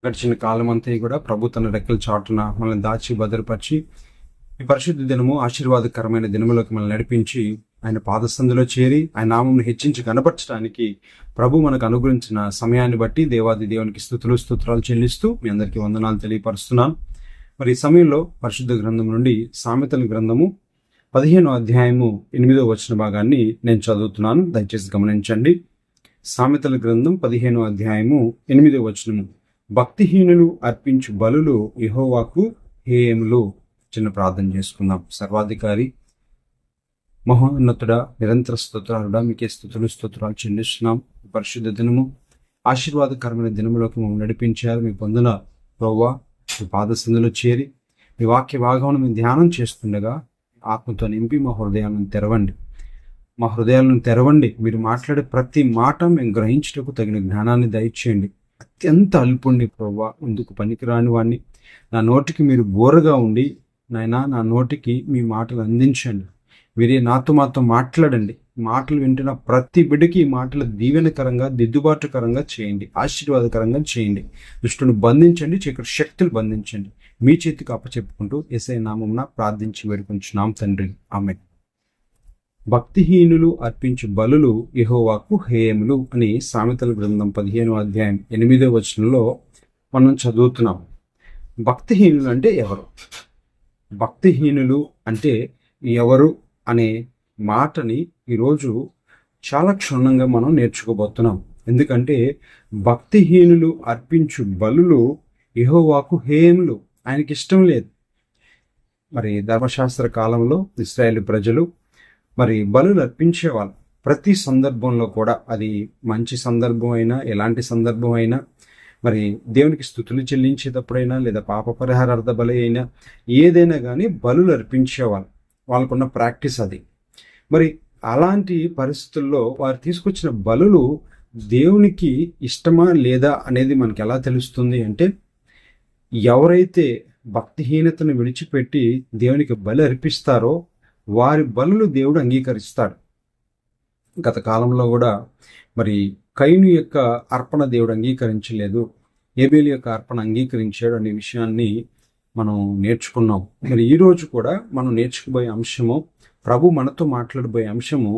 గడిచిన కాలం అంతా కూడా ప్రభు తన రెక్కల చాటున మనల్ని దాచి భద్రపరిచి ఈ పరిశుద్ధ దినము ఆశీర్వాదకరమైన దినములోకి మనల్ని నడిపించి ఆయన పాదసందులో చేరి ఆయన నామమును హెచ్చించి కనపరచడానికి ప్రభు మనకు అనుగ్రహించిన సమయాన్ని బట్టి దేవాది దేవునికి స్తోత్రాలు చెల్లిస్తూ మీ అందరికీ వందనాలు తెలియపరుస్తున్నాను. మరి ఈ సమయంలో పరిశుద్ధ గ్రంథం నుండి సామెతల గ్రంథము 15వ అధ్యాయము 8వ వచన భాగాన్ని నేను చదువుతున్నాను, దయచేసి గమనించండి. సామెతల గ్రంథం 15వ అధ్యాయము 8వ వచనము. భక్తిహీనులు అర్పించు బలులు యెహోవాకు హేయములు. చిన్న ప్రార్థన చేసుకుందాం. సర్వాధికారి మహోన్నతుడా, నిరంతర స్తోత్రాలుడా, మీకే స్తోత్రాలు చెల్లిస్తున్నాం. పరిశుద్ధ దినము ఆశీర్వాదకరమైన దినములోకి మమ్మల్ని నడిపించారు. మీ పొందిన ప్రవ్వా మీ పాదసందులో చేరి మీ వాక్య భాగమును మేము ధ్యానం చేస్తుండగా ఆత్మతో నింపి మా హృదయాలను తెరవండి. మీరు మాట్లాడే ప్రతి మాట మేము గ్రహించుటకు తగిన జ్ఞానాన్ని దయచేయండి. అత్యంత అల్పుణ్ణి ప్రవ్వా, ఎందుకు పనికిరాని వాడిని. నా నోటికి మీరు బోరగా ఉండి నాయనా, నా నోటికి మీ మాటలు అందించండి. మీరే మాతో మాట్లాడండి. మాటలు వింటున్న ప్రతి బిడ్డకి ఈ మాటలు దీవెనకరంగా, దిద్దుబాటుకరంగా చేయండి, ఆశీర్వాదకరంగా చేయండి. దుష్టును బంధించండి, చీకటి శక్తులు బంధించండి. మీ చేతికి అప్పచెప్పుకుంటూ యేసయ్య నామమున ప్రార్థించి వేడుకొంచున్నాం తండ్రి, ఆమేన్. భక్తిహీనులు అర్పించు బలులు యెహోవాకు హేయములు అని సామెతల గ్రంథం 15వ అధ్యాయం 8వ వచనంలో మనం చదువుతున్నాం. భక్తిహీనులు అంటే ఎవరు? భక్తిహీనులు అంటే ఎవరు అనే మాటని ఈరోజు చాలా క్షుణ్ణంగా మనం నేర్చుకోబోతున్నాం. ఎందుకంటే భక్తిహీనులు అర్పించు బలులు యెహోవాకు హేయములు, ఆయనకి ఇష్టం లేదు. మరి ధర్మశాస్త్ర కాలంలో ఇశ్రాయేలు ప్రజలు మరి బలులు అర్పించేవాళ్ళు. ప్రతి సందర్భంలో కూడా, అది మంచి సందర్భం అయినా, ఎలాంటి సందర్భం అయినా, మరి దేవునికి స్తుతులు చెల్లించేటప్పుడైనా, లేదా పాప పరిహారార్థ బలి అయినా, ఏదైనా కానీ బలులు అర్పించేవాళ్ళు. వాళ్ళకున్న ప్రాక్టీస్ అది. మరి అలాంటి పరిస్థితుల్లో వారు తీసుకొచ్చిన బలులు దేవునికి ఇష్టమా లేదా అనేది మనకి ఎలా తెలుస్తుంది అంటే, ఎవరైతే భక్తిహీనతను విడిచిపెట్టి దేవునికి బలి అర్పిస్తారో వారి బలులు దేవుడు అంగీకరిస్తాడు. గత కాలంలో కూడా మరి కయీను యొక్క అర్పణ దేవుడు అంగీకరించలేదు, ఏబేలు యొక్క అర్పణ అంగీకరించాడు అనే విషయాన్ని మనం నేర్చుకున్నాం. మరి ఈరోజు కూడా మనం నేర్చుకుపోయే అంశము, ప్రభు మనతో మాట్లాడబోయే అంశము,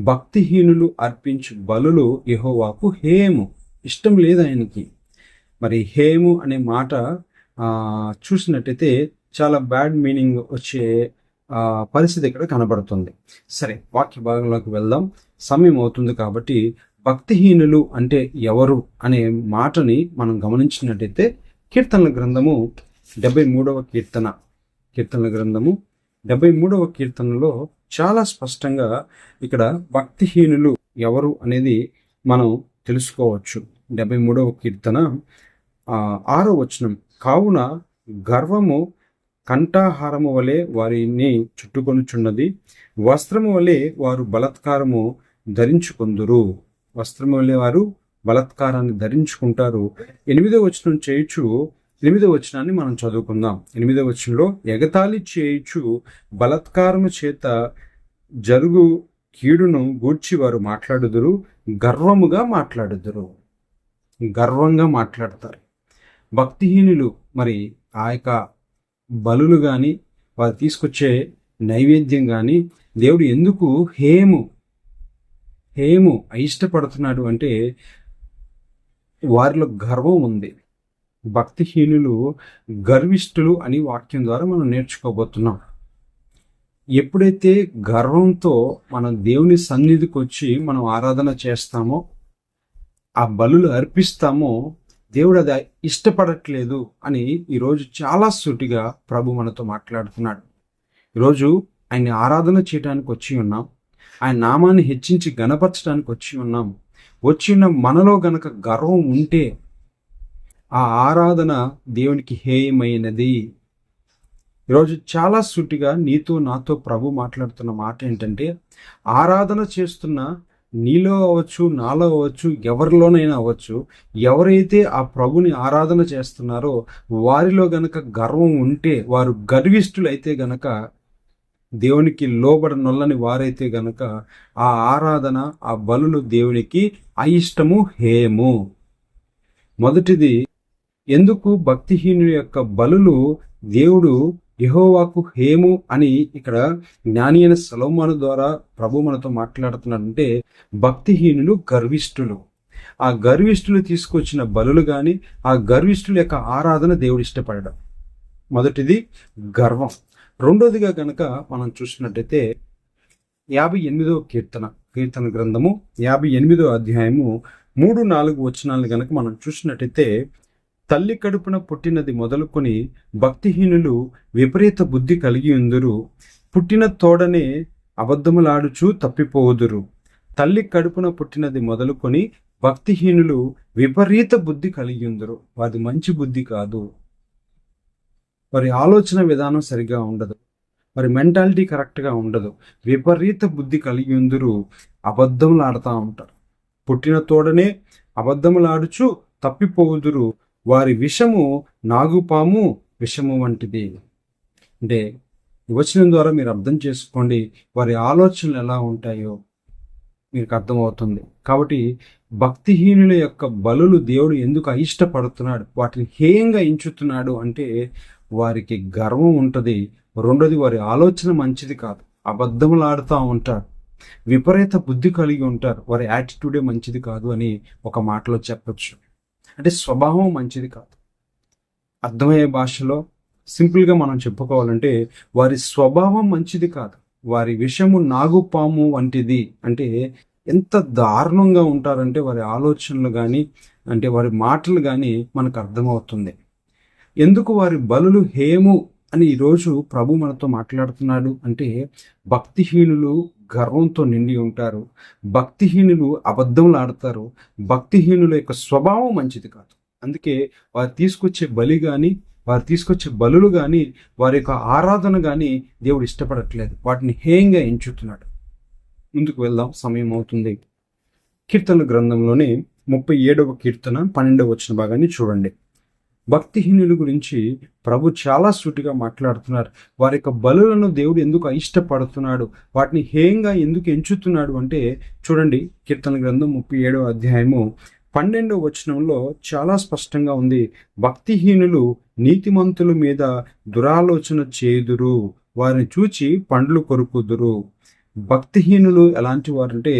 భక్తిహీనులు అర్పించు బలులు యెహోవాకు హేయము, ఇష్టం లేదు ఆయనకి. మరి హేయము అనే మాట చూసినట్టయితే చాలా బ్యాడ్ మీనింగ్ వచ్చే పరిస్థితి ఇక్కడ కనబడుతుంది. సరే, వాక్య భాగంలోకి వెళ్దాం, సమయం అవుతుంది కాబట్టి. భక్తిహీనులు అంటే ఎవరు అనే మాటని మనం గమనించినట్టయితే కీర్తనల గ్రంథము 73వ కీర్తనల గ్రంథము 73వ కీర్తనలో చాలా స్పష్టంగా ఇక్కడ భక్తిహీనులు ఎవరు అనేది మనం తెలుసుకోవచ్చు. 73వ కీర్తన 6వ వచనం. కావున గర్వము కంఠాహారము వలె వారిని చుట్టుకొనుచున్నది, వస్త్రము వలె వారు బలాత్కారము ధరించుకొందురు. వస్త్రము వలె వారు బలాత్కారాన్ని ధరించుకుంటారు. 8వ వచనం చేయుచు 8వ వచనాన్ని మనం చదువుకుందాం. 8వ వచనంలో, ఎగతాళి చేయుచు బలాత్కారము చేత జరుగు కీడును గూర్చి వారు మాట్లాడుదురు, గర్వంగా మాట్లాడతారు. భక్తిహీనులు మరి ఆ యొక్క బలులు కానీ, వారు తీసుకొచ్చే నైవేద్యం కానీ దేవుడు ఎందుకు హేయము అయిష్టపడుతున్నాడు అంటే, వారిలో గర్వం ఉంది. భక్తిహీనులు గర్విష్ఠులు అని వాక్యం ద్వారా మనం నేర్చుకోబోతున్నాం. ఎప్పుడైతే గర్వంతో మనం దేవుని సన్నిధికి వచ్చి మనం ఆరాధన చేస్తామో, ఆ బలులు అర్పిస్తామో, దేవుడు అది ఇష్టపడట్లేదు అని ఈరోజు చాలా సూటిగా ప్రభు మనతో మాట్లాడుతున్నాడు. ఈరోజు ఆయన్ని ఆరాధన చేయడానికి వచ్చి ఉన్నాం, ఆయన నామాన్ని హెచ్చించి గణపరచడానికి వచ్చి ఉన్నాం. వచ్చిన మనలో గనక గర్వం ఉంటే ఆ ఆరాధన దేవునికి హేయమైనది. ఈరోజు చాలా సూటిగా నీతో నాతో ప్రభు మాట్లాడుతున్న మాట ఏంటంటే, ఆరాధన చేస్తున్న నీలో అవ్వచ్చు, నాలో అవ్వచ్చు, ఎవరిలోనైనా అవ్వచ్చు, ఎవరైతే ఆ ప్రభుని ఆరాధన చేస్తున్నారో వారిలో గనక గర్వం ఉంటే, వారు గర్విష్ఠులైతే గనక, దేవునికి లోబడనొల్లని వారైతే గనక, ఆ ఆరాధన, ఆ బలులు దేవునికి అయిష్టము, హేయము. మొదటిది ఎందుకు భక్తిహీనుల యొక్క బలులు దేవుడు యెహోవాకు హేము అని ఇక్కడ జ్ఞాని అయిన సొలొమోను ద్వారా ప్రభు మనతో మాట్లాడుతున్నాడంటే, భక్తిహీనులు గర్విష్ఠులు. ఆ గర్విష్ఠులు తీసుకొచ్చిన బలులు కానీ, ఆ గర్విష్ఠుల యొక్క ఆరాధన దేవుడు ఇష్టపడడం. మొదటిది గర్వం. రెండోదిగా గనక మనం చూసినట్టయితే 58వ కీర్తన గ్రంథము 58వ అధ్యాయము 3-4 వచనాలను గనక మనం చూసినట్టయితే, తల్లి కడుపున పుట్టినది మొదలుకొని భక్తిహీనులు విపరీత బుద్ధి కలిగి ఉందురు, పుట్టిన తోడనే అబద్ధములాడుచూ తప్పిపోవుదురు. తల్లి కడుపున పుట్టినది మొదలుకొని భక్తిహీనులు విపరీత బుద్ధి కలిగి ఉందురు. వారి మంచి బుద్ధి కాదు, వారి ఆలోచన విధానం సరిగా ఉండదు, వారి మెంటాలిటీ కరెక్ట్గా ఉండదు. విపరీత బుద్ధి కలిగి ఉందురు, అబద్ధములాడుతూ ఉంటారు. పుట్టిన తోడనే అబద్ధములాడుచు తప్పిపోవుదురు, వారి విషము నాగుపాము విషము వంటిది. అంటే ఈ వచనం ద్వారా మీరు అర్థం చేసుకోండి వారి ఆలోచనలు ఎలా ఉంటాయో మీకు అర్థమవుతుంది. కాబట్టి భక్తిహీనుల యొక్క బలులు దేవుడు ఎందుకు అయిష్టపడుతున్నాడు, వాటిని హేయంగా ఎంచుతున్నాడు అంటే వారికి గర్వం ఉంటుంది. రెండోది, వారి ఆలోచన మంచిది కాదు, అబద్ధములు ఆడుతూ ఉంటారు, విపరీత బుద్ధి కలిగి ఉంటారు, వారి యాటిట్యూడే మంచిది కాదు అని ఒక మాటలో చెప్పచ్చు. అంటే స్వభావం మంచిది కాదు. అర్థమయ్యే భాషలో సింపుల్గా మనం చెప్పుకోవాలంటే వారి స్వభావం మంచిది కాదు, వారి విషము నాగుపాము వంటిది. అంటే ఎంత దారుణంగా ఉంటారంటే వారి ఆలోచనలు కానీ, అంటే వారి మాటలు కానీ మనకు అర్థమవుతుంది. ఎందుకు వారి బలులు హేము అని ఈరోజు ప్రభు మనతో మాట్లాడుతున్నాడు అంటే, భక్తిహీనులు గర్వంతో నిండి ఉంటారు, భక్తిహీనులు అబద్ధములు ఆడతారు, భక్తిహీనుల యొక్క స్వభావం మంచిది కాదు. అందుకే వారు తీసుకొచ్చే బలి కానీ, వారు తీసుకొచ్చే బలులు కానీ, వారి యొక్క ఆరాధన కానీ దేవుడు ఇష్టపడట్లేదు, వాటిని హేయంగా ఎంచుతున్నాడు. ముందుకు వెళ్దాం, సమయం అవుతుంది. కీర్తన గ్రంథంలోనే 37వ కీర్తన 12వ వచన భాగాన్ని చూడండి. భక్తిహీనుల గురించి ప్రభు చాలా సూటిగా మాట్లాడుతున్నారు. వారి యొక్క బలులను దేవుడు ఎందుకు అయిష్టపడుతున్నాడు, వాటిని హేయంగా ఎందుకు ఎంచుతున్నాడు అంటే చూడండి. కీర్తన గ్రంథం 37వ అధ్యాయము 12వ వచనంలో చాలా స్పష్టంగా ఉంది. భక్తిహీనులు నీతిమంతుల మీద దురాలోచన చేయుదురు, వారిని చూచి పండ్లు కొరుకుదురు. భక్తిహీనులు ఎలాంటి వారంటే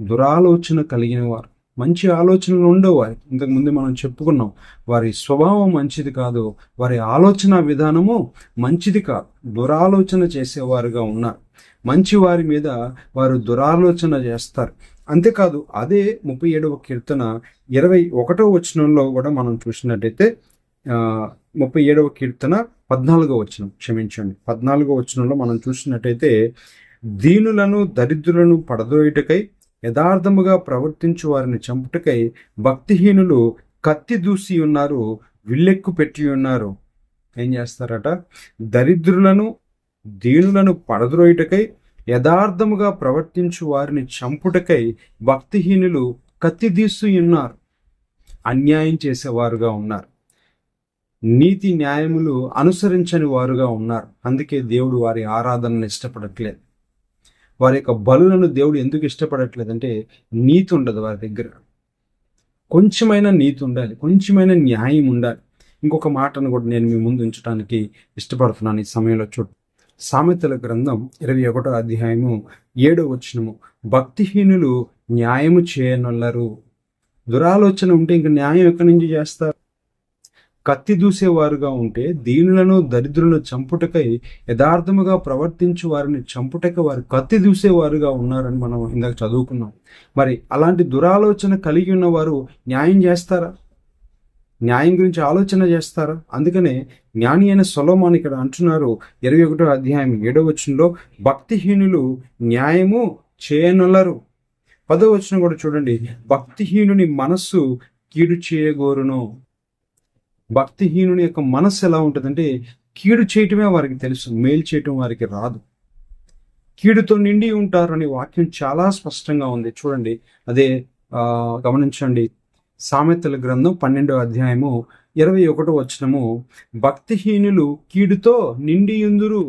దురాలోచన కలిగిన వారు, మంచి ఆలోచనలు ఉండవు వారికి. ఇంతకుముందు మనం చెప్పుకున్నాం, వారి స్వభావం మంచిది కాదు, వారి ఆలోచన విధానము మంచిది కాదు, దురాలోచన చేసేవారుగా ఉన్నారు. మంచి వారి మీద వారు దురాలోచన చేస్తారు. అంతేకాదు, అదే 37వ కీర్తన 21వ వచనంలో కూడా మనం చూసినట్టయితే 37వ కీర్తన 14వ వచనం, క్షమించండి, 14వ వచనంలో మనం చూసినట్టయితే, దీనులను దరిద్రులను పడదోయుటకై యథార్థముగా ప్రవర్తించు వారిని చంపుటకై భక్తిహీనులు కత్తి దూసి ఉన్నారు, విల్లెక్కు పెట్టి ఉన్నారు. ఏం చేస్తారట? దరిద్రులను దీనులను పడద్రోయుటకై యథార్థముగా ప్రవర్తించు వారిని చంపుటకై భక్తిహీనులు కత్తి దూసి ఉన్నారు, అన్యాయం చేసేవారుగా ఉన్నారు, నీతి న్యాయములు అనుసరించని వారుగా ఉన్నారు. అందుకే దేవుడు వారి ఆరాధనను ఇష్టపడట్లేదు. వారి యొక్క బలులను దేవుడు ఎందుకు ఇష్టపడట్లేదంటే నీతి ఉండదు వారి దగ్గర. కొంచెమైనా నీతి ఉండాలి, కొంచెమైనా న్యాయం ఉండాలి. ఇంకొక మాటను కూడా నేను మీ ముందు ఉంచడానికి ఇష్టపడుతున్నాను ఈ సమయంలో. చూడు, సామెతల గ్రంథం 21వ అధ్యాయము 7వ వచనము, భక్తిహీనులు న్యాయము చేయనొల్లరు. దురాలోచన ఉంటే ఇంక న్యాయం ఎక్కడి నుంచి చేస్తారు? కత్తి దూసేవారుగా ఉంటే దీనులను దరిద్రులను చంపుటకై యథార్థముగా ప్రవర్తించు వారిని చంపుటకై వారు కత్తి దూసేవారుగా ఉన్నారని మనం ఇందాక చదువుకున్నాం. మరి అలాంటి దురాలోచన కలిగి ఉన్నవారు న్యాయం చేస్తారా? న్యాయం గురించి ఆలోచన చేస్తారా? అందుకనే జ్ఞాని అయిన సొలొమోను ఇక్కడ అంటున్నారు 21వ అధ్యాయం 7వ వచనంలో, భక్తిహీనులు న్యాయము చేయనొల్లరు. 10వ వచనం కూడా చూడండి, భక్తిహీనుని మనస్సు కీడు చేయగోరును. భక్తిహీనుని యొక్క మనస్సు ఎలా ఉంటుందంటే కీడు చేయటమే వారికి తెలుసు, మేలు చేయటం వారికి రాదు. కీడుతో నిండి ఉంటారు అనే వాక్యం చాలా స్పష్టంగా ఉంది. చూడండి, అదే గమనించండి. సామెతల గ్రంథం 12వ అధ్యాయము 21వ వచనము, భక్తిహీనులు కీడుతో నిండి ఉందురు.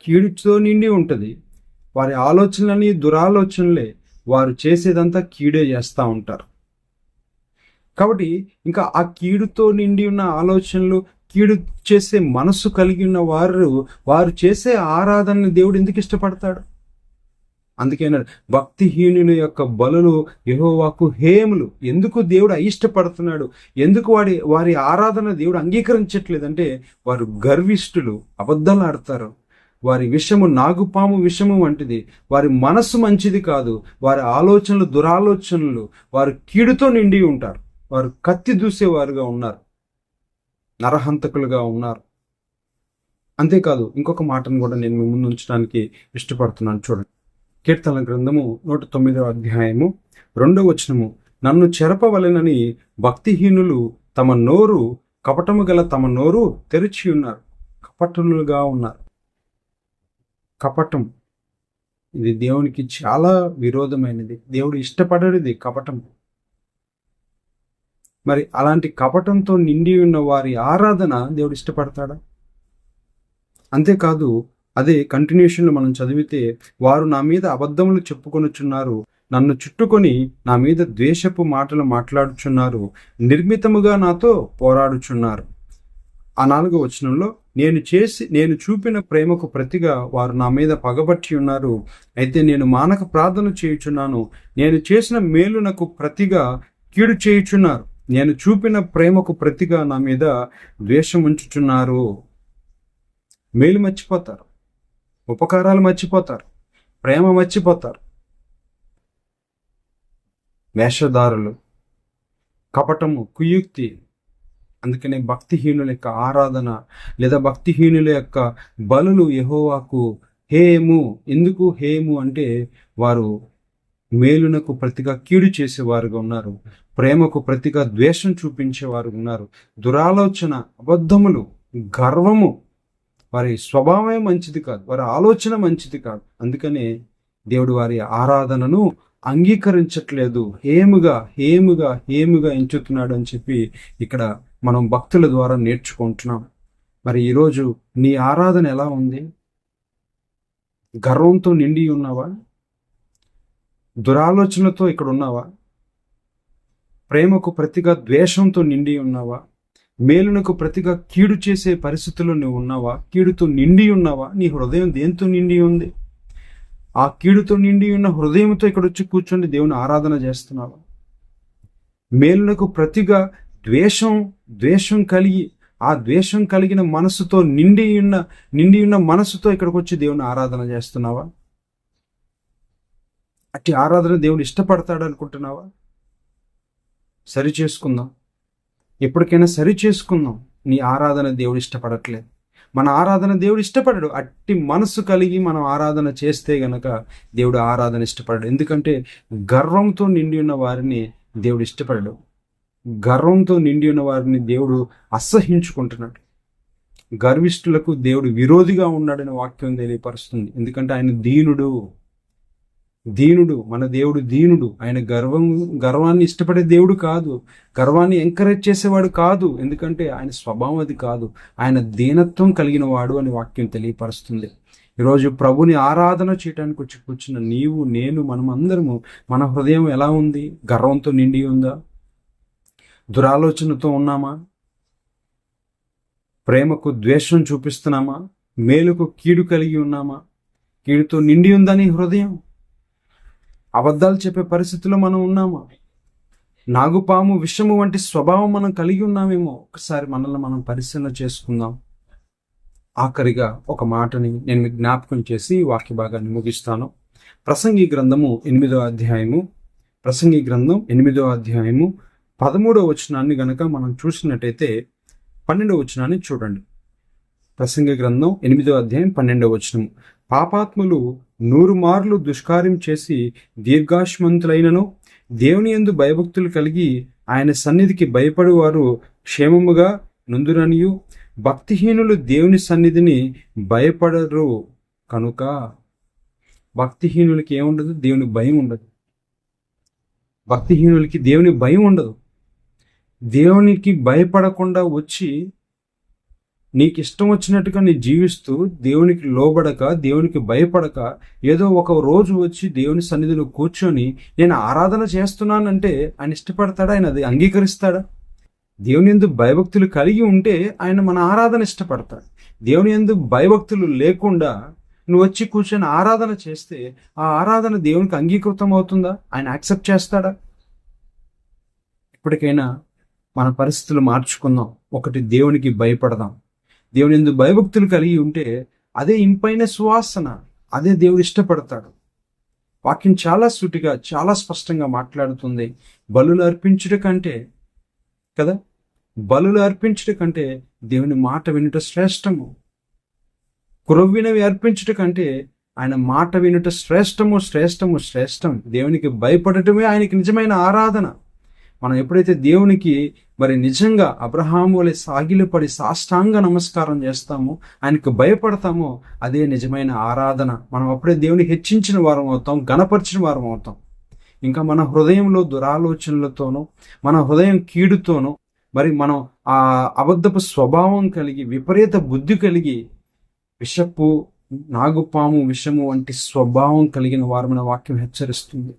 కీడుతో నిండి ఉంటుంది. వారి ఆలోచనలని దురాలోచనలే, వారు చేసేదంతా కీడే చేస్తూ ఉంటారు. కాబట్టి ఇంకా ఆ కీడుతో నిండి ఉన్న ఆలోచనలు, కీడు చేసే మనస్సు కలిగి ఉన్న వారు చేసే ఆరాధనని దేవుడు ఎందుకు ఇష్టపడతాడు? అందుకే భక్తిహీనుని యొక్క బలులు యెహోవాకు హేయములు. ఎందుకు దేవుడు అయిష్టపడుతున్నాడు? ఎందుకు వారి ఆరాధన దేవుడు అంగీకరించట్లేదంటే వారు గర్విష్ఠులు, అబద్ధాలు ఆడతారు. వారి విషము నాగుపాము విషము వంటిది. వారి మనస్సు మంచిది కాదు. వారి ఆలోచనలు దురాలోచనలు. వారు కీడుతో నిండి ఉంటారు. వారు కత్తి దూసేవారుగా ఉన్నారు, నరహంతకులుగా ఉన్నారు. అంతేకాదు ఇంకొక మాటను కూడా నేను మీ ముందు ఉంచడానికి ఇష్టపడుతున్నాను. చూడండి, కీర్తనల గ్రంథము 109వ అధ్యాయము 2వ వచనము. నన్ను చెరపవలెనని భక్తిహీనులు కపటము గల తమ నోరు తెరిచి ఉన్నారు. కపటులుగా ఉన్నారు. కపటం ఇది దేవునికి చాలా విరోధమైనది. దేవుడు ఇష్టపడేది కపటం. మరి అలాంటి కపటంతో నిండి ఉన్న వారి ఆరాధన దేవుడు ఇష్టపడతాడా? అంతేకాదు అదే కంటిన్యూషన్లో మనం చదివితే, వారు నా మీద అబద్ధములు చెప్పుకొనుచున్నారు, నన్ను చుట్టుకొని నా మీద ద్వేషపు మాటలు మాట్లాడుచున్నారు, నిర్మితముగా నాతో పోరాడుచున్నారు. ఆ 4వ వచనంలో, నేను చూపిన ప్రేమకు ప్రతిగా వారు నా మీద పగబట్టి ఉన్నారు. అయితే నేను మానక ప్రార్థన చేయుచున్నాను. నేను చేసిన మేలునకు ప్రతిగా కీడు చేయుచున్నారు. నేను చూపిన ప్రేమకు ప్రతిగా నా మీద ద్వేషం ఉంచుచున్నారు. మేలు మర్చిపోతారు, ఉపకారాలు మర్చిపోతారు, ప్రేమ మర్చిపోతారు. వేషధారులు, కపటము, కుయుక్తి. అందుకనే భక్తిహీనుల యొక్క ఆరాధన లేదా భక్తిహీనుల యొక్క బలులు యెహోవాకు హేయము. ఎందుకు హేయము అంటే వారు మేలునకు ప్రతిగా కీడు చేసేవారుగా ఉన్నారు. ప్రేమకు ప్రతిగా ద్వేషం చూపించేవారు ఉన్నారు. దురాలోచన, అబద్ధములు, గర్వము. వారి స్వభావమే మంచిది కాదు, వారి ఆలోచన మంచిది కాదు. అందుకనే దేవుడు వారి ఆరాధనను అంగీకరించట్లేదు. హేముగా ఎంచుతున్నాడు అని చెప్పి ఇక్కడ మనం భక్తుల ద్వారా నేర్చుకుంటున్నాం. మరి ఈరోజు నీ ఆరాధన ఎలా ఉంది? గర్వంతో నిండి ఉన్నావా? దురాలోచనతో ఇక్కడ ఉన్నావా? ప్రేమకు ప్రతిగా ద్వేషంతో నిండి ఉన్నావా? మేలునకు ప్రతిగా కీడు చేసే పరిస్థితుల్లో నువ్వు ఉన్నావా? కీడుతో నిండి ఉన్నావా? నీ హృదయం దేంతో నిండి ఉంది? ఆ కీడుతో నిండి ఉన్న హృదయంతో ఇక్కడ వచ్చి కూర్చొని దేవుని ఆరాధన చేస్తున్నావా? మేలునకు ప్రతిగా ద్వేషం కలిగి, ఆ ద్వేషం కలిగిన మనసుతో నిండి ఉన్న మనసుతో ఇక్కడికి వచ్చి దేవుని ఆరాధన చేస్తున్నావా? అట్టి ఆరాధన దేవుడు ఇష్టపడతాడు అనుకుంటున్నావా? సరి చేసుకుందాం. ఎప్పటికైనా సరి చేసుకుందాం. నీ ఆరాధన దేవుడు ఇష్టపడట్లేదు. మన ఆరాధన దేవుడు ఇష్టపడడు. అట్టి మనసు కలిగి మనం ఆరాధన చేస్తే గనక దేవుడు ఆరాధన ఇష్టపడడు. ఎందుకంటే గర్వంతో నిండి ఉన్న వారిని దేవుడు ఇష్టపడడు. గర్వంతో నిండి ఉన్న వారిని దేవుడు అసహించుకుంటున్నాడు. గర్విష్ఠులకు దేవుడు విరోధిగా ఉన్నాడని వాక్యం తెలియపరుస్తుంది. ఎందుకంటే ఆయన దీనుడు, మన దేవుడు దీనుడు. ఆయన గర్వాన్ని ఇష్టపడే దేవుడు కాదు, గర్వాన్ని ఎంకరేజ్ చేసేవాడు కాదు. ఎందుకంటే ఆయన స్వభావం అది కాదు. ఆయన దీనత్వం కలిగిన వాడు అని వాక్యం తెలియపరుస్తుంది. ఈరోజు ప్రభుని ఆరాధన చేయడానికి వచ్చి కూర్చున్న నీవు, నేను, మనమందరము మన హృదయం ఎలా ఉంది? గర్వంతో నిండి ఉందా? దురాలోచనతో ఉన్నామా? ప్రేమకు ద్వేషం చూపిస్తున్నామా? మేలుకు కీడు కలిగి ఉన్నామా? కీడుతో నిండి ఉందా నీ హృదయం? అబద్ధాలు చెప్పే పరిస్థితిలో మనం ఉన్నామా? నాగుపాము, విషము వంటి స్వభావం మనం కలిగి ఉన్నామేమో. ఒకసారి మనల్ని మనం పరిశీలన చేసుకుందాం. ఆఖరిగా ఒక మాటని నేను మీకు జ్ఞాపకం చేసి వాక్య భాగాన్ని ముగిస్తాను. ప్రసంగి గ్రంథం 8వ అధ్యాయము 13వ వచనాన్ని గనక మనం చూసినట్టయితే 12వ వచనాన్ని చూడండి. ప్రసంగి గ్రంథం 8వ అధ్యాయం 12వ వచనం. పాపాత్ములు 100 మార్లు దుష్కార్యం చేసి దీర్ఘాయుష్మంతులైనను దేవుని యందు భయభక్తులు కలిగి ఆయన సన్నిధికి భయపడువారు క్షేమముగా నుందురనియు, భక్తిహీనులు దేవుని సన్నిధిని భయపడరు. కనుక భక్తిహీనులకి ఏముండదు? దేవుని భయం ఉండదు. భక్తిహీనులకి దేవుని భయం ఉండదు. దేవునికి భయపడకుండా వచ్చి నీకు ఇష్టం వచ్చినట్టుగా నీ జీవిస్తూ దేవునికి లోబడక, దేవునికి భయపడక, ఏదో ఒక రోజు వచ్చి దేవుని సన్నిధిలో కూర్చొని నేను ఆరాధన చేస్తున్నానంటే ఆయన ఇష్టపడతాడా? ఆయన అది అంగీకరిస్తాడా? దేవుని యందు భయభక్తులు కలిగి ఉంటే ఆయన మన ఆరాధన ఇష్టపడతాడు. దేవుని యందు భయభక్తులు లేకుండా నువ్వు వచ్చి కూర్చొని ఆరాధన చేస్తే ఆ ఆరాధన దేవునికి అంగీకృతం అవుతుందా? ఆయన యాక్సెప్ట్ చేస్తాడా? ఇప్పటికైనా మన పరిస్థితులు మార్చుకుందాం. ఒకటి, దేవునికి భయపడదాం. దేవుని యందు భయభక్తులు కలిగి ఉంటే అదే ఇంపైన సువాసన, అదే దేవుడు ఇష్టపడతాడు. వాక్యం చాలా సూటిగా, చాలా స్పష్టంగా మాట్లాడుతుంది. బలులు అర్పించుట కంటే కదా, బలులు అర్పించుట కంటే దేవుని మాట వినుట శ్రేష్టము. క్రొవ్వినవి అర్పించుట కంటే ఆయన మాట వినుట శ్రేష్టము, శ్రేష్టము, శ్రేష్టం. దేవునికి భయపడటమే ఆయనకి నిజమైన ఆరాధన. మనం ఎప్పుడైతే దేవునికి మరి నిజంగా అబ్రహాము వలె సాగిలపడి సాష్టాంగ నమస్కారం చేస్తామో, ఆయనకు భయపడతామో, అదే నిజమైన ఆరాధన. మనం అప్పుడే దేవుని హెచ్చించిన వారం అవుతాం, గణపరిచిన వారం అవుతాం. ఇంకా మన హృదయంలో దురాలోచనలతోనూ, మన హృదయం కీడుతోనూ, మరి మనం ఆ అబద్ధపు స్వభావం కలిగి, విపరీత బుద్ధి కలిగి, విషపు, నాగుపాము విషము వంటి స్వభావం కలిగిన వారు మన వాక్యం హెచ్చరిస్తుంది.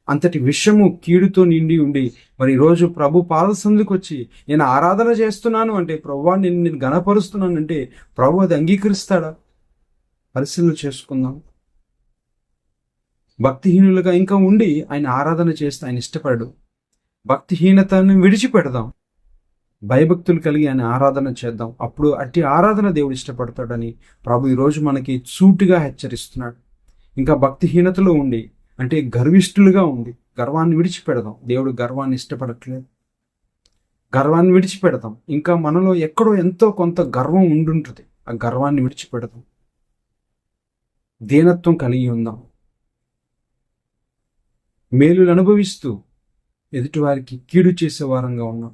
అంతటి విషము, కీడుతో నిండి ఉండి మరి ఈరోజు ప్రభు పాదసందుకు వచ్చి నేను ఆరాధన చేస్తున్నాను అంటే, ప్రభువా నేను గణపరుస్తున్నానంటే ప్రభు అది అంగీకరిస్తాడా? పరిశీలన చేసుకుందాం. భక్తిహీనులుగా ఇంకా ఉండి ఆయన ఆరాధన చేస్తే ఆయన ఇష్టపడడు. భక్తిహీనతను విడిచిపెడదాం, భయభక్తులు కలిగి ఆయన ఆరాధన చేద్దాం. అప్పుడు అట్టి ఆరాధన దేవుడు ఇష్టపడతాడని ప్రభు ఈరోజు మనకి సూటిగా హెచ్చరిస్తున్నాడు. ఇంకా భక్తిహీనతలో ఉండి అంటే గర్విష్ఠులుగా ఉంది, గర్వాన్ని విడిచిపెడదాం. దేవుడు గర్వాన్ని ఇష్టపడట్లేదు. గర్వాన్ని విడిచిపెడదాం. ఇంకా మనలో ఎక్కడో ఎంతో కొంత గర్వం ఉండుంటుంది, ఆ గర్వాన్ని విడిచిపెడదాం. దీనత్వం కలిగి ఉందాం. మేలులు అనుభవిస్తూ ఎదుటివారికి కీడు చేసే వారంగా ఉన్నాం.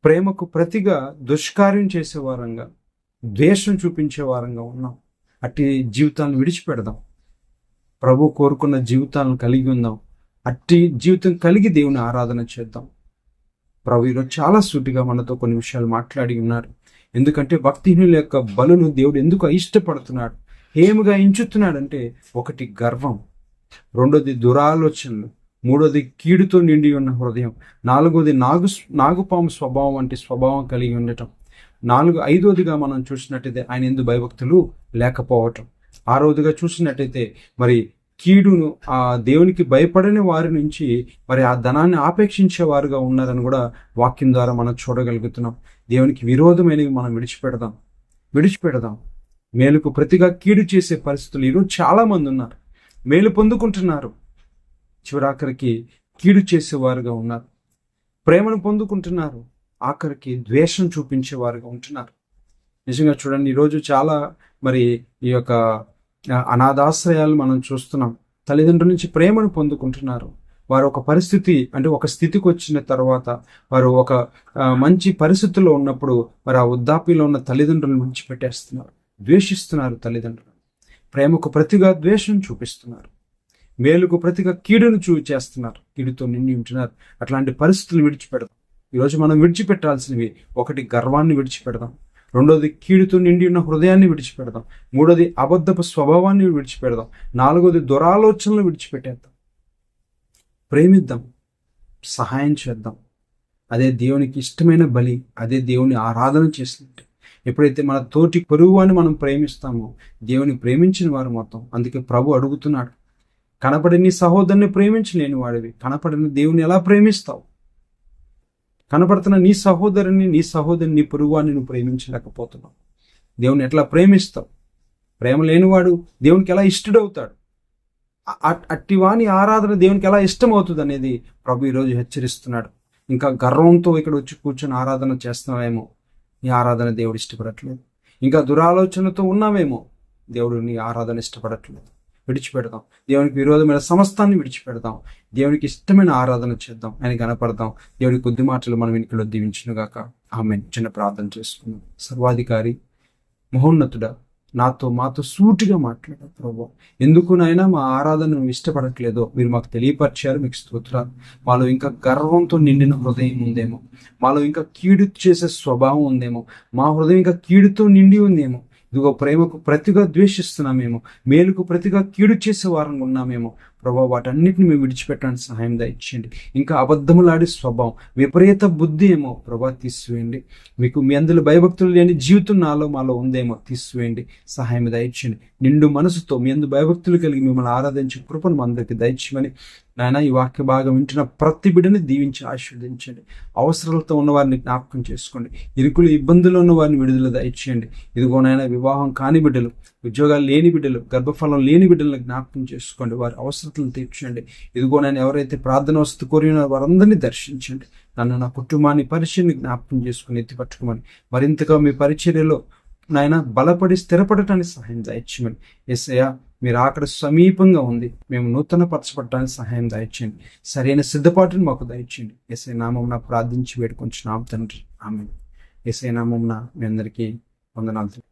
ప్రేమకు ప్రతిగా దుష్కార్యం చేసే వారంగా, ద్వేషం చూపించే వారంగా ఉన్నాం. అట్టి జీవితాలను విడిచిపెడదాం. ప్రభు కోరుకున్న జీవితాలను కలిగి ఉందాం. అట్టి జీవితం కలిగి దేవుని ఆరాధన చేద్దాం. ప్రభు ఈరోజు చాలా సూటిగా మనతో కొన్ని విషయాలు మాట్లాడి ఉన్నారు. ఎందుకంటే భక్తిహీనుల యొక్క బలును దేవుడు ఎందుకు ఇష్టపడుతున్నాడు, ఏముగా ఎంచుతున్నాడంటే, ఒకటి గర్వం, రెండోది దురాలోచనలు, మూడోది కీడుతో నిండి ఉన్న హృదయం, నాలుగోది నాగుపాము స్వభావం వంటి స్వభావం కలిగి ఉండటం, ఐదోదిగా మనం చూసినట్టయితే ఆయన యందు భయభక్తులు లేకపోవటం, ఆరోదిగా చూసినట్టయితే మరి కీడును, ఆ దేవునికి భయపడని వారి నుంచి మరి ఆ ధనాన్ని ఆపేక్షించే వారుగా ఉన్నారని కూడా వాక్యం ద్వారా మనం చూడగలుగుతున్నాం. దేవునికి విరోధమైనవి మనం విడిచిపెడదాం. మేలుకు ప్రతిగా కీడు చేసే పరిస్థితులు ఈరోజు చాలా మంది ఉన్నారు. మేలు పొందుకుంటున్నారు, చివరాఖరికి కీడు చేసేవారుగా ఉన్నారు. ప్రేమను పొందుకుంటున్నారు, ఆఖరికి ద్వేషం చూపించేవారుగా ఉంటున్నారు. నిజంగా చూడండి, ఈరోజు చాలా మరి ఈ యొక్క అనాథాశ్రయాలు మనం చూస్తున్నాం. తల్లిదండ్రుల నుంచి ప్రేమను పొందుకుంటున్నారు. వారు ఒక పరిస్థితి అంటే ఒక స్థితికి వచ్చిన తర్వాత వారు ఒక మంచి పరిస్థితుల్లో ఉన్నప్పుడు మరి ఆ వృద్ధాప్యంలో ఉన్న తల్లిదండ్రులను విడిచిపెట్టేస్తున్నారు, ద్వేషిస్తున్నారు. తల్లిదండ్రులు ప్రేమకు ప్రతిగా ద్వేషం చూపిస్తున్నారు, మేలుకు ప్రతిగా కీడును చేస్తున్నారు, కీడుతో నిండి ఉంటున్నారు. అట్లాంటి పరిస్థితులు విడిచిపెడదాం. ఈరోజు మనం విడిచిపెట్టాల్సినవి, ఒకటి గర్వాన్ని విడిచిపెడదాం, రెండోది కీడుతో నిండి ఉన్న హృదయాన్ని విడిచిపెడదాం, మూడోది అబద్ధపు స్వభావాన్ని విడిచిపెడదాం, నాలుగోది దురాలోచనలు విడిచిపెట్టేద్దాం. ప్రేమిద్దాం, సహాయం చేద్దాం. అదే దేవునికి ఇష్టమైన బలి, అదే దేవుని ఆరాధన చేసినట్టు. ఎప్పుడైతే మన తోటి పొరుగువాన్ని మనం ప్రేమిస్తామో దేవుని ప్రేమించిన వారు మొత్తం. అందుకే ప్రభు అడుగుతున్నాడు, కనపడిన నీ సహోదరుని ప్రేమించలేని వాడివి కనపడిన దేవుని ఎలా ప్రేమిస్తావు? కనపడుతున్న నీ సహోదరుని, నీ పొరుగువాన్ని నువ్వు ప్రేమించలేకపోతున్నావు. దేవుని ఎట్లా ప్రేమిస్తావు? ప్రేమ లేనివాడు దేవునికి ఎలా ఇష్టడవుతాడు? అట్టివాని ఆరాధన దేవునికి ఎలా ఇష్టం అవుతుంది అనేది ప్రభు ఈరోజు హెచ్చరిస్తున్నాడు. ఇంకా గర్వంతో ఇక్కడ వచ్చి కూర్చొని ఆరాధన చేస్తున్నావేమో, నీ ఆరాధన దేవుడు ఇష్టపడట్లేదు. ఇంకా దురాలోచనతో ఉన్నామేమో, దేవుడు నీ ఆరాధన ఇష్టపడట్లేదు. విడిచిపెడదాం. దేవునికి విరోధమైన సమస్తాన్ని విడిచిపెడదాం. దేవునికి ఇష్టమైన ఆరాధన చేద్దాం, ఆయన కనపడదాం. దేవుడి కొద్ది మాటలు మనం వెనుకలో దీవించునుగాక. ఆమేన్. చిన్న ప్రార్థన చేసుకుందాం. సర్వాధికారి, మహోన్నతుడా, మాతో సూటిగా మాట్లాడారు ప్రభు. ఎందుకు నాయనా మా ఆరాధన నువ్వు ఇష్టపడట్లేదో మీరు మాకు తెలియపరిచారు, మీకు స్తోత్రాలు. మాలో ఇంకా గర్వంతో నిండిన హృదయం ఉందేమో, మాలో ఇంకా కీడు చేసే స్వభావం ఉందేమో, మా హృదయం ఇంకా కీడుతో నిండి ఉందేమో. ఇదిగో ప్రేమకు ప్రతిగా ద్వేషిస్తున్నామేమో, మేలుకు ప్రతిగా కీడు చేసే వారంగా ఉన్నామేమో ప్రభావ. వాటన్నిటిని మేము విడిచిపెట్టడానికి సహాయం దయచేయండి. ఇంకా అబద్ధములాడే స్వభావం, విపరీత బుద్ధి ఏమో ప్రభావ తీసివేయండి. మీకు మీ అందులో భయభక్తులు లేని జీవితం మాలో ఉందేమో తీసివేయండి, సహాయం దయచేయండి. నిండు మనసుతో మీ అందు భయభక్తులు కలిగి మిమ్మల్ని ఆరాధించే కృపను మా అందరికీ దయచేయమని నాయన ఈ వాక్య భాగం వింటున్న ప్రతి బిడ్డని దీవించి ఆశీర్వదించండి. అవసరాలతో ఉన్న వారిని జ్ఞాపకం చేసుకోండి. ఇరుకులు ఇబ్బందులు ఉన్న వారిని విడుదల దయచేయండి. ఇదిగో నాయన వివాహం కాని బిడ్డలు, ఉద్యోగాలు లేని బిడ్డలు, గర్భఫలం లేని బిడ్డలను జ్ఞాపకం చేసుకోండి. వారి అవసరతలను తీర్చండి. ఇదిగో నేను ఎవరైతే ప్రార్థన వస్తు కోరిన వారందరినీ దర్శించండి. నన్ను, నా కుటుంబాన్ని, పరిచయని జ్ఞాపకం చేసుకుని ఎత్తి పట్టుకోమని మరింతగా మీ పరిచర్యలో నాయన బలపడి స్థిరపడటానికి సహాయం దయచేయమని. యేసయ్యా మీరు అక్కడ సమీపంగా ఉంది, మేము నూతన పరచబడటానికి సహాయం దయచేయండి. సరైన సిద్ధపాటును మాకు దయచేయండి. యేసయ్య నామమున ప్రార్థించి వేడుకొంచున్నాం తండ్రి, ఆమేన్. యేసయ్య నామమున మీ అందరికీ వందనాలు.